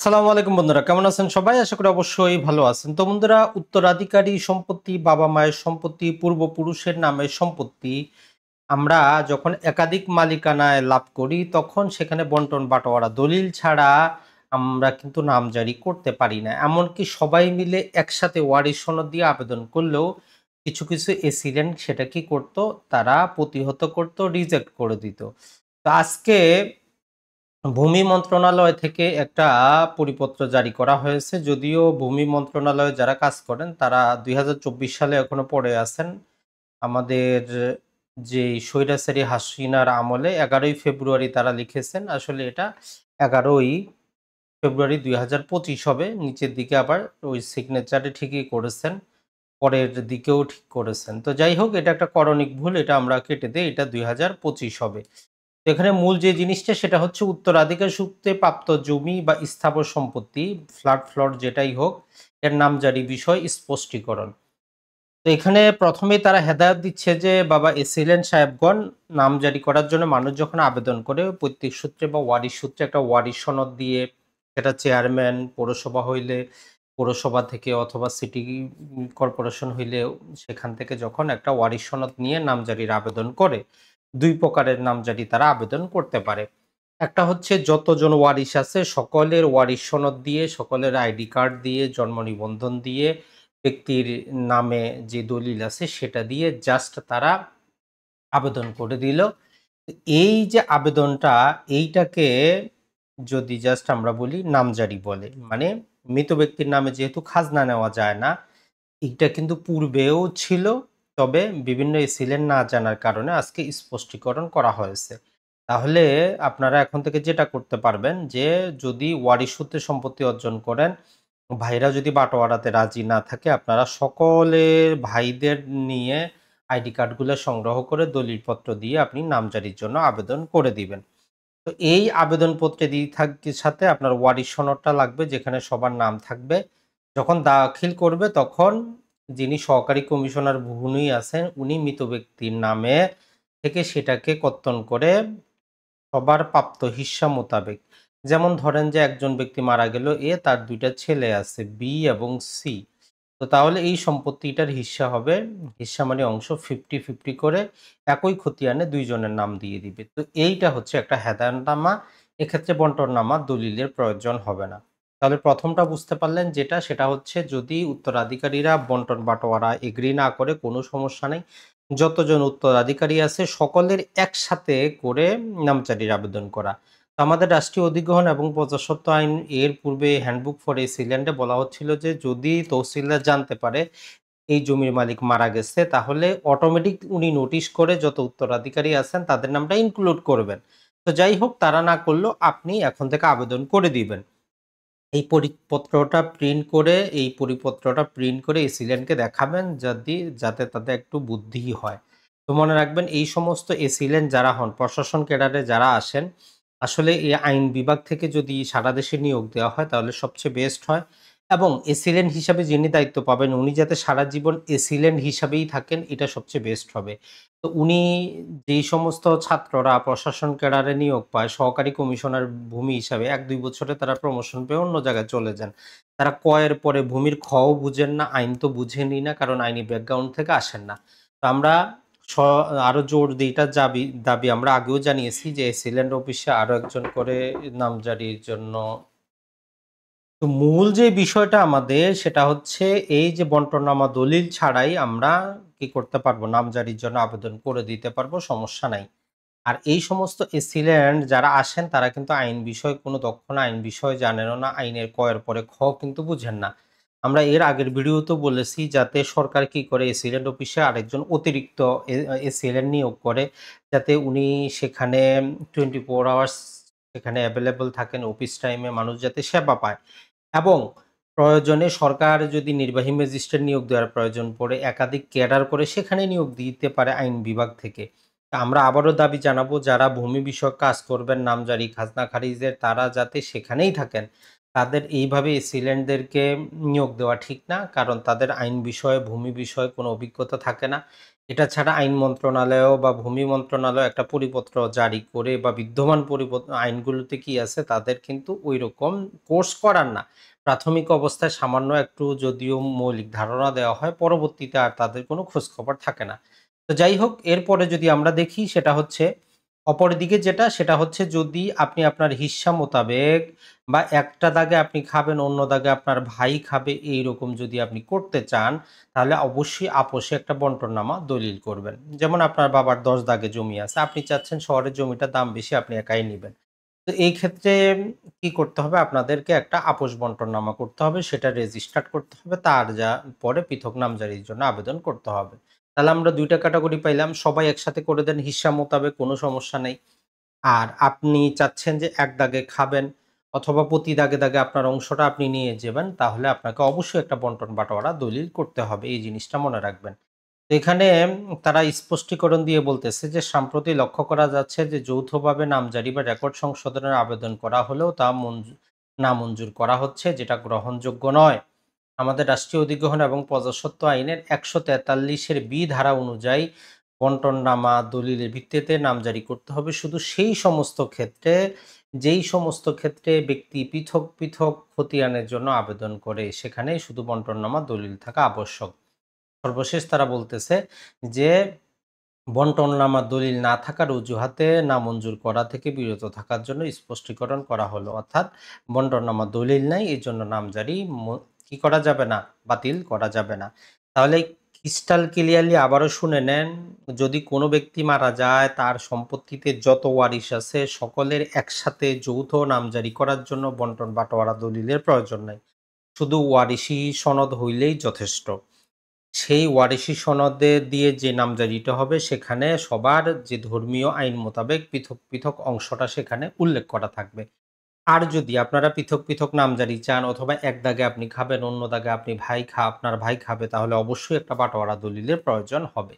আসসালামু আলাইকুম বন্ধুরা, কেমন আছেন সবাই? আশা করি অবশ্যই ভালো আছেন। তো বন্ধুরা, উত্তরাধিকারী সম্পত্তি, বাবা মায়ের সম্পত্তি, পূর্বপুরুষের নামের সম্পত্তি আমরা যখন একাধিক মালিকানায় লাভ করি তখন সেখানে বন্টন বাটোয়ারা দলিল ছাড়া আমরা কিন্তু নামজারি করতে পারি না। এমনকি সবাই মিলে একসাথে ওয়ারিশ সনদ দিয়ে আবেদন করলেও কিছু কিছু এসিলেন্ট সেটা কি করত, তারা প্রতিহত করত, রিজেক্ট করে দিত। তো আজকে ভূমি মন্ত্রণালয় থেকে একটা পরিপত্র জারি করা হয়েছে। যদিও ভূমি মন্ত্রণালয়ে যারা কাজ করেন তারা ২০২৪ সালে এখনো পড়ে আছেন। আমাদের যে স্বৈরাচারী হাসিনার আমলে ১১ই ফেব্রুয়ারি তারা লিখেছেন। আসলে এটা ১১ই ফেব্রুয়ারি ২০২৫ হবে। নিচের দিকে আবার ওই সিগনেচারে ঠিকই করেছেন। পরের দিকেও ঠিক করেছেন। তো যাই হোক, এটা একটা করণিক ভুল। এটা আমরা কেটে দেই। এটা ২০২৫ হবে। এখানে মূল যে জিনিসটা সেটা হচ্ছে উত্তরাধিকার সূত্রে প্রাপ্ত জমি বা স্থাবর সম্পত্তি, ফ্ল্যাট প্লট যেটাই হোক, এর নামজারি বিষয় স্পষ্টীকরণ। তো এখানে প্রথমেই তারা হেদায়েত দিচ্ছে যে বাবা এসিলেন্ট সাহেবগণ, নামজারি করার জন্য মানুষ যখন আবেদন করে পৈতৃক সূত্রে বা ওয়ারিশ সূত্রে একটা ওয়ারিশ সনদ দিয়ে, সেটা চেয়ারম্যান, পৌরসভা হইলে পৌরসভা থেকে অথবা সিটি কর্পোরেশন হইলে সেখান থেকে যখন একটা ওয়ারিশ সনদ নিয়ে নামজারির আবেদন করে, দুই প্রকারের নামজারি তারা আবেদন করতে পারে। একটা হচ্ছে যতজন ওয়ারিশ আছে সকলের ওয়ারিশ সনদ দিয়ে, সকলের আইডি কার্ড দিয়ে, জন্ম নিবন্ধন দিয়ে, ব্যক্তির নামে যে দলিল আছে সেটা দিয়ে জাস্ট তারা আবেদন করে দিল। এই যে আবেদনটা, এইটাকে যদি জাস্ট আমরা বলি নামজারি বলে। মানে মৃত ব্যক্তির নামে যেহেতু খাজনা নেওয়া যায় না, এইটা কিন্তু পূর্বেও ছিল। তবে বিভিন্ন এসিলেন্ট না জানার কারণে আজকে স্পষ্টীকরণ করা হয়েছে। তাহলে আপনারা এখন থেকে যেটা করতে পারবেন যে, যদি ওয়ারিশ সূত্রে সম্পত্তি অর্জন করেন, ভাইরা যদি বাটোয়ারাতে রাজি না থাকে, আপনারা সকলের ভাইদের নিয়ে আইডি কার্ডগুলো সংগ্রহ করে দলিলপত্র দিয়ে আপনি নামজারির জন্য আবেদন করে দিবেন। তো এই আবেদনপত্রে সাথে আপনার ওয়ারিশ সনদটা লাগবে, যেখানে সবার নাম থাকবে। যখন দাখিল করবে তখন যিনি সহকারী কমিশনার ভূমি আছেন উনি মৃত ব্যক্তির নামে থেকে সেটাকে কর্তন করে সবার প্রাপ্ত হিস্সা মোতাবেক, যেমন ধরেন যে একজন ব্যক্তি মারা গেল, তার ২ টা ছেলে আছে বি এবং সি। তো তাহলে এই সম্পত্তিটার হিস্সা হবে, হিস্সা মানে অংশ 50-50 করে একই খতিয়ানে ২ জনের নাম দিয়ে দিবে। তো এইটা হচ্ছে একটা হেদায়তনামা। এক্ষেত্রে বন্টননামা দলিলের প্রয়োজন হবে না। তাহলে প্রথমটা বুঝতে পারলেন যেটা, সেটা হচ্ছে যদি উত্তরাধিকারীরা বন্টন বাটোয়ারা এগ্রি না করে কোনো সমস্যা নেই। যতজন উত্তরাধিকারী আছে সকলের একসাথে করে নামজারির আবেদন করা। তো আমাদের রাষ্ট্রীয় অধিগ্রহণ এবং প্রজাস্বত্ব আইন এর পূর্বে হ্যান্ডবুক ফর এসিল্যান্ডে বলা হচ্ছিল যে যদি তহসিলদার জানতে পারে এই জমির মালিক মারা গেছে, তাহলে অটোমেটিক উনি নোটিশ করে যত উত্তরাধিকারী আছেন তাদের নামটা ইনক্লুড করবেন। তো যাই হোক, তারা না করলেও আপনি এখন থেকে আবেদন করে দিবেন। এই পরিপত্রটা প্রিন্ট করে এসিল্যান্ডকে দেখাবেন, যাতে তাদের একটু বুদ্ধি হয়। তো মনে রাখবেন, এই সমস্ত এসিল্যান্ড যারা হন, প্রশাসন ক্যাডারে যারা আসেন, আসলে এই আইন বিভাগ থেকে যদি সারা দেশে নিয়োগ দেওয়া হয় তাহলে সবচেয়ে বেস্ট হয়। এবং এসিল্যান্ড হিসাবে যিনি দায়িত্ব পাবেন উনি যাতে সারা জীবন এসিল্যান্ড হিসাবেই থাকেন, এটা সবচেয়ে বেস্ট হবে। তো উনি, যেই সমস্ত ছাত্ররা প্রশাসন ক্যাডারে নিয়োগ পায় সহকারী কমিশনার ভূমি হিসাবে, ১-২ বছরে তারা প্রমোশন পেয়ে অন্য জায়গায় চলে যান। তারা ক এর পরে ভূমির খও বুঝেন না, আইন তো বুঝেনই না, কারণ আইনি ব্যাকগ্রাউন্ড থেকে আসেন না। তো আমরা স আরো জোর দিই, এটার দাবি আমরা আগেও জানিয়েছি যে এসিল্যান্ড অফিসে আরো একজন করে নামজারির জন্য। তো মূল যে বিষয়টা আমাদের সেটা হচ্ছে, এই যে বন্টননামা দলিল ছাড়াই আমরা কি করতে পারবো, নামজারির জন্য আবেদন করে দিতে পারবো, সমস্যা নাই। আর এই সমস্ত এসিল্যান্ড যারা আসেন তারা কিন্তু আইন বিষয়ে কোনো দক্ষ না, আইন বিষয়ে জানেনও না, আইনের ক এর পরে খ কিন্তু বুঝেন না। আমরা এর আগের ভিডিওতেও বলেছি যাতে সরকার কি করে এসিল্যান্ড অফিসে আরেকজন অতিরিক্ত এসিল্যান্ড নিয়োগ করে, যাতে উনি সেখানে 24 আওয়ার্স সেখানে অ্যাভেলেবল থাকেন, অফিস টাইমে মানুষ যাতে সেবা পায়। এবং প্রয়োজনে সরকার যদি নির্বাহী ম্যাজিস্ট্রেট নিয়োগ দেওয়ার প্রয়োজন পড়ে একাধিক ক্যাডার করে সেখানে নিয়োগ দিতে পারে আইন বিভাগ থেকে। তা আমরা আবারও দাবি জানাবো, যারা ভূমি বিষয়ক কাজ করবেন নামজারি খাজনা খারিজের, তারা যাতে সেখানেই থাকেন। তাদের এইভাবে এসিল্যান্ডদেরকে নিয়োগ দেওয়া ঠিক না। কারণ তাদের আইন বিষয়ে, ভূমি বিষয়ে কোনো অভিজ্ঞতা থাকে না। এটা ছাড়া আইন মন্ত্রণালয় বা ভূমি মন্ত্রণালয় একটা পরিপত্র জারি করে বা বিদ্যমান আইনগুলোতে কি আছে তাদের কিন্তু ঐরকম কোর্স করার না। প্রাথমিক অবস্থায় সামান্য একটু যদিও মৌলিক ধারণা দেওয়া হয়, পরবর্তীতে আর তাদের কোনো খোঁজখবর থাকে না। তো যাই হোক, এরপরে যদি আমরা দেখি সেটা হচ্ছে অপরদিকে সেটা হচ্ছে যদি আপনি আপনার হিস্সা মোতাবেক বা একটা দাগে আপনি খাবেন, অন্য দাগে আপনার ভাই খাবে, এইরকম যদি আপনি করতে চান, তাহলে অবশ্যই আপোষে একটা বন্টননামা দলিল করবেন। যেমন আপনার বাবার ১০ দাগে জমি আছে। আপনি চাচ্ছেন শহরের জমিটার দাম বেশি, আপনি একাই নিবেন। তো এই ক্ষেত্রে কি করতে হবে? আপনাদেরকে একটা আপোষ বন্টননামা করতে হবে। সেটা রেজিস্টার্ড করতে হবে। তার পরে পৃথক নামজারির জন্য আবেদন করতে হবে। তাহলে আমরা ২ টা ক্যাটেগরি পাইলাম। সবাই একসাথে করে দেন হিস্সা মোতাবেক, কোনো সমস্যা নেই। আর আপনি চাচ্ছেন যে এক দাগে খাবেন অথবা প্রতি দাগে, দাগে আপনার অংশটা আপনি নিয়ে যাবেন, তাহলে আপনাকে অবশ্যই একটা বন্টন বাটোয়ারা দলিল করতে হবে। এই জিনিসটা মনে রাখবেন। তো এখানে তারা স্পষ্টীকরণ দিয়ে বলতেছে যে সম্প্রতি লক্ষ্য করা যাচ্ছে যে যৌথভাবে নামজারি বা রেকর্ড সংশোধনের আবেদন করা হলেও তা নামঞ্জুর করা হচ্ছে, যেটা গ্রহণযোগ্য নয়। আমাদের রাষ্ট্রীয় অধিগ্রহণ এবং প্রজাস্বত্ব আইনের ১৪৩ বি ধারা অনুযায়ী বন্টননামা দলিলের ভিত্তিতে নামজারি করতে হবে শুধু সেই সমস্ত ক্ষেত্রে, যেই সমস্ত ক্ষেত্রে ব্যক্তি পৃথক, পৃথক খতিয়ানের জন্য আবেদন করে, সেখানেই শুধু বন্টননামা দলিল থাকা আবশ্যক। সর্বশেষ তারা বলতেছে যে বন্টননামা দলিল না থাকার অজুহাতে নামঞ্জুর করা থেকে বিরত থাকার জন্য স্পষ্টীকরণ করা হলো। অর্থাৎ বন্টননামা দলিল নাই, এজন্য নামজারি কি করা যাবে না? বাতিল করা যাবে না। তাহলে ক্রিস্টাল ক্লিয়ারলি আবারও শুনে নেন, যদি কোনো ব্যক্তি মারা যায়, তার সম্পত্তিতে যত ওয়ারিশ আছে সকলের একসাথে যৌথ নামজারি করার জন্য বন্টন বাটোয়ারা দলিলের প্রয়োজন নাই। শুধু ওয়ারিশি সনদ হইলেই যথেষ্ট। সেই ওয়ারিশি সনদে দিয়ে যে নামজারিটা হবে, সেখানে সবার যে ধর্মীয় আইন মোতাবেক পৃথক, পৃথক অংশটা সেখানে উল্লেখ করা থাকবে। আর যদি আপনারা পৃথক, পৃথক নামজারি চান অথবা এক দাগে আপনি খাবেন, অন্য দাগে আপনার ভাই খাবে, তাহলে অবশ্যই একটা বাটোয়ারা দলিলের প্রয়োজন হবে।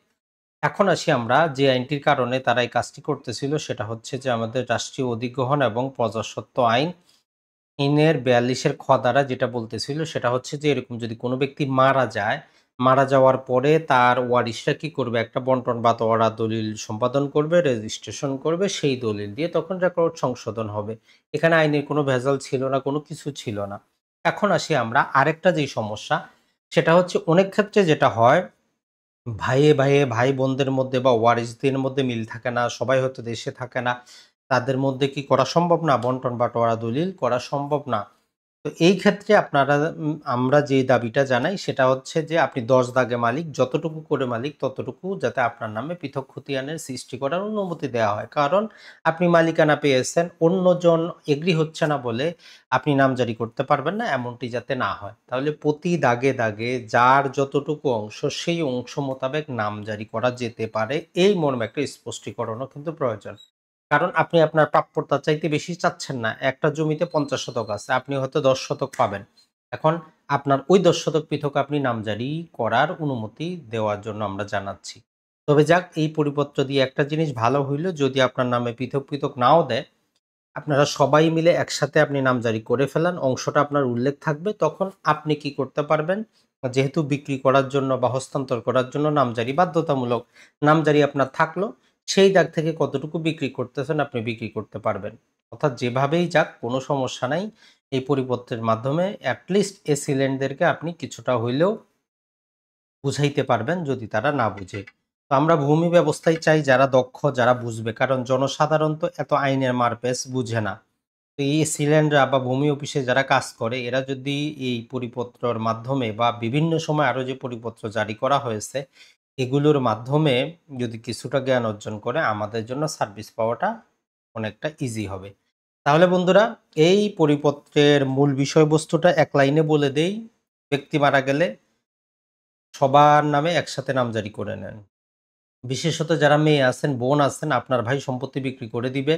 এখন আসি আমরা যে আইনটির কারণে তারা এই কাজটি করতেছিল, সেটা হচ্ছে যে আমাদের রাষ্ট্রীয় অধিগ্রহণ এবং প্রজাস্বত্ব আইনের ৪২ খ দ্বারা যেটা বলতেছিল সেটা হচ্ছে যে এরকম যদি কোনো ব্যক্তি মারা যায়, মারা যাওয়ার পরে তার ওয়ারিশরা কি করবে? একটা বন্টন বাটোয়ারা দলিল সম্পাদন করবে, রেজিস্ট্রেশন করবে, সেই দলিল দিয়ে তখন রেকর্ড সংশোধন হবে। এখানে আইনের কোনো ভেজাল ছিল না, কোনো কিছু ছিল না। এখন আসি আমরা আরেকটা যেই সমস্যা, সেটা হচ্ছে অনেক ক্ষেত্রে যেটা হয়, ভাইয়ে, ভাইয়ে, ভাই-বোনদের মধ্যে বা ওয়ারিশদের মধ্যে মিল থাকে না, সবাই হয়তো দেশে থাকে না। তাদের মধ্যে কি করা সম্ভব না? বন্টন বাটোয়ারা দলিল করা সম্ভব না। তো এই ক্ষেত্রে আমরা যে দাবিটা জানাই সেটা হচ্ছে যে আপনি ১০ দাগে মালিক, যতটুকু করে মালিক ততটুকু যাতে আপনার নামে পৃথক খতিয়ানের সৃষ্টি করার অনুমতি দেওয়া হয়। কারণ আপনি মালিকানা পেয়েছেন, অন্যজন এগ্রি হচ্ছে না বলে আপনি নামজারি করতে পারবেন না, এমনটি যাতে না হয়। তাহলে প্রতি দাগে, দাগে যার যতটুকু অংশ সেই অংশ মোতাবেক নামজারি করা যেতে পারে, এই মর্মে একটা স্পষ্টীকরণও কিন্তু প্রয়োজন। কারণ আপনি আপনার প্রাপ্যতার চাইতে বেশি চাচ্ছেন না। একটা জমিতে ৫০ শতক আছে। আপনি হয়তো ১০ শতক পাবেন। এখন আপনার ওই ১০ শতক পৃথক আপনি নামজারি করার অনুমতি দেওয়ার জন্য আমরা জানাচ্ছি। তবে যাক, এই পরিপত্র দিয়ে একটা জিনিস ভালো হইল, যদি আপনার নামে পৃথক, পৃথক নাও দেয়, আপনারা সবাই মিলে একসাথে আপনি নামজারি করে ফেলান, অংশটা আপনার উল্লেখ থাকবে। তখন আপনি কি করতে পারবেন? যেহেতু বিক্রি করার জন্য বা হস্তান্তর করার জন্য নামজারি বাধ্যতামূলক। নামজারি আপনার থাকলো, সেই দাগ থেকে কতটুকু বিক্রি করতেছেন আপনি বিক্রি করতে পারবেন। অর্থাৎ যেভাবেই যাক কোনো সমস্যা নাই। এই পরিপত্রের মাধ্যমে এটলিস্ট এসিল্যান্ডদেরকে আপনি কিছুটা হইলেও বুঝাইতে পারবেন যদি তারা না বুঝে। তো আমরা ভূমি ব্যবস্থায় চাই যারা দক্ষ, যারা বুঝবে। কারণ জনসাধারণ তো এত আইনের মারপ্যাঁচ বুঝে না। তো এই সিল্যান্ডরা বা ভূমি অফিসে যারা কাজ করে, এরা যদি এই পরিপত্রর মাধ্যমে বা বিভিন্ন সময় আরো যে পরিপত্র জারি করা হয়েছে, এগুলোর মাধ্যমে যদি কিছুটা জ্ঞান অর্জন করে, আমাদের জন্য সার্ভিস পাওয়াটা অনেকটা ইজি হবে। তাহলে বন্ধুরা, এই পরিপত্রের মূল বিষয়বস্তুটা এক লাইনে বলে দেই। ব্যক্তি মারা গেলে সবার নামে একসাথে নামজারি করে নেন। বিশেষত যারা মেয়ে আছেন, বোন আছেন, আপনার ভাই সম্পত্তি বিক্রি করে দিবে।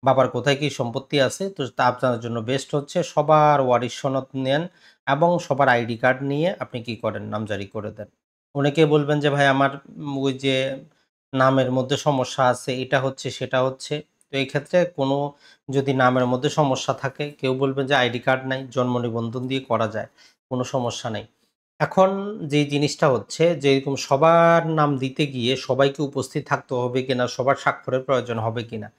বাবার কোথায় কি সম্পত্তি আছে, তো তা আপনার জন্য বেস্ট হচ্ছে সবার ওয়ারিশ সনদ নেন এবং সবার আইডি কার্ড নিয়ে আপনি কি করেন? নামজারি করে দেন। অনেকে বলবেন যে ভাই আমার ওই যে নামের মধ্যে সমস্যা আছে, এটা হচ্ছে সেটা হচ্ছে। তো এই ক্ষেত্রে কোনো যদি নামের মধ্যে সমস্যা থাকে, কেউ বলবেন যে আইডি কার্ড নাই, জন্ম নিবন্ধন দিয়ে করা যায়, কোনো সমস্যা নেই। এখন যেই জিনিসটা হচ্ছে যে এরকম সবার নাম দিতে গিয়ে সবাইকে উপস্থিত থাকতে হবে কিনা, সবার স্বাক্ষরের প্রয়োজন হবে কিনা?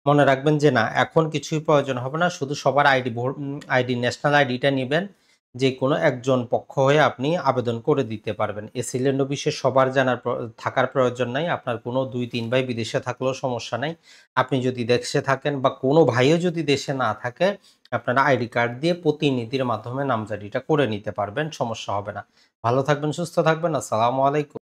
মনে রাখবেন যে না, এখন কিছুই প্রয়োজন হবে না। শুধু সবার আইডি ন্যাশনাল আইডিটা নিবেন। যেকোনো একজন পক্ষ হয়ে আপনি আবেদন করে দিতে পারবেন। এসিলেন্ড অফিসে সবার থাকার প্রয়োজন নাই। আপনার কোনো ২-৩ ভাই বিদেশে থাকলেও সমস্যা নাই। আপনি যদি দেশে থাকেন বা কোনো ভাইও যদি দেশে না থাকে, আপনারা আইডি কার্ড দিয়ে প্রতিনিধির মাধ্যমে নামজারিটা করে নিতে পারবেন। সমস্যা হবে না। ভালো থাকবেন, সুস্থ থাকবেন। আসসালামু আলাইকুম।